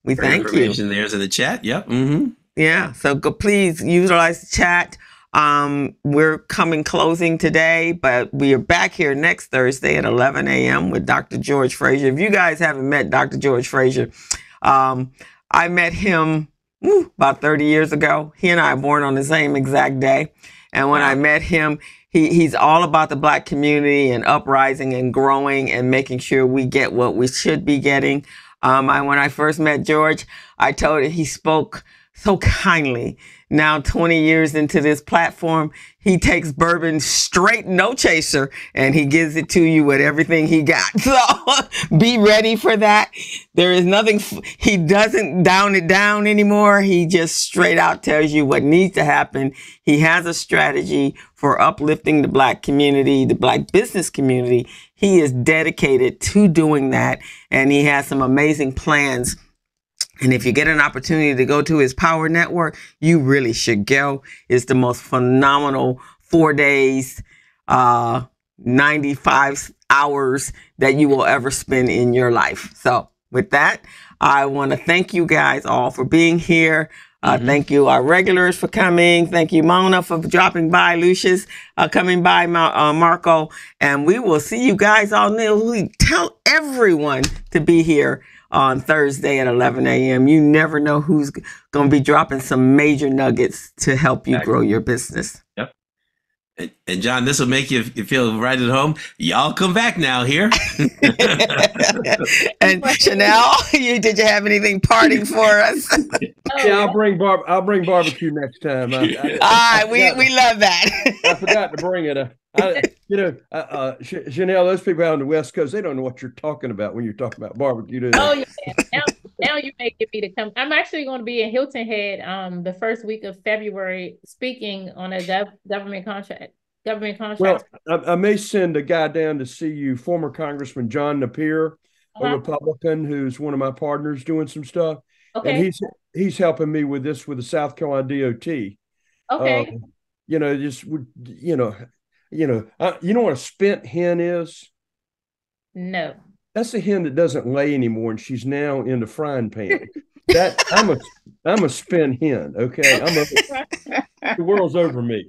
we thank you. Information there's in the chat. Yep. Mm-hmm. Yeah. So please utilize the chat. We're closing today, but we are back here next Thursday at 11 a.m. with Dr. George Fraser. If you guys haven't met Dr. George Fraser, I met him about 30 years ago. He and I are born on the same exact day. And when I met him, he's all about the Black community and uprising and growing and making sure we get what we should be getting. When I first met George, I told him, he spoke so kindly. Now, 20 years into this platform, he takes bourbon straight, no chaser, and he gives it to you with everything he got. So be ready for that. There is nothing, he doesn't down it down anymore. He just straight out tells you what needs to happen. He has a strategy for uplifting the Black community, the Black business community. He is dedicated to doing that, and he has some amazing plans. And if you get an opportunity to go to his Power Network, you really should go. It's the most phenomenal 4 days, 95 hours that you will ever spend in your life. So with that, I want to thank you guys all for being here. Thank you, our regulars, for coming. Thank you, Mona, for dropping by. Lucius, coming by, Marco. And we will see you guys all next week. Tell everyone to be here on Thursday at 11 a.m. You never know who's going to be dropping some major nuggets to help you grow your business. Yep. And John, this will make you feel right at home. Y'all come back now here. And Chanel, did you have anything parting for us? Yeah, I'll bring barbecue next time. All right, we love that. I forgot to bring it. Chanel, those people out on the West Coast, they don't know what you're talking about when you're talking about barbecue, do they? Oh yeah. Now you may get me to come. I'm actually going to be in Hilton Head the first week of February, speaking on a government contract. Well, I may send a guy down to see you, former Congressman John Napier, a Republican who's one of my partners, doing some stuff. Okay. And he's helping me with this with the South Carolina DOT. Okay. You know what a spent hen is? No. That's a hen that doesn't lay anymore, and she's now in the frying pan. I'm a spent hen. Okay, the world's over me.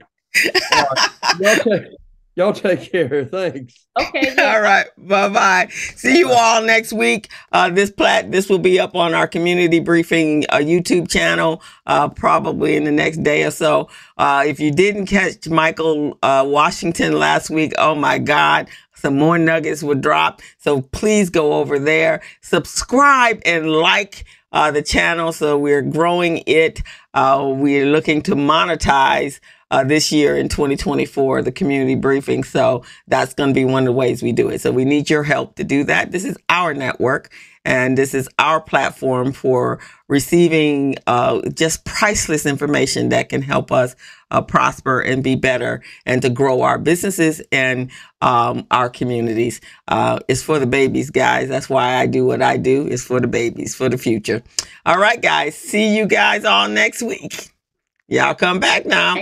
Y'all take care. Thanks. Okay. Yeah. All right. Bye-bye. See you all next week. This will be up on our community briefing YouTube channel probably in the next day or so. If you didn't catch Michael Washington last week, oh my God, some more nuggets will drop. So please go over there, subscribe and like the channel. So we're growing it. We're looking to monetize this year in 2024, the community briefing. So that's going to be one of the ways we do it. So we need your help to do that. This is our network, and this is our platform for receiving just priceless information that can help us prosper and be better and to grow our businesses and our communities. It's for the babies, guys. That's why I do what I do. It's for the babies, for the future. All right, guys. See you guys all next week. Y'all come back now.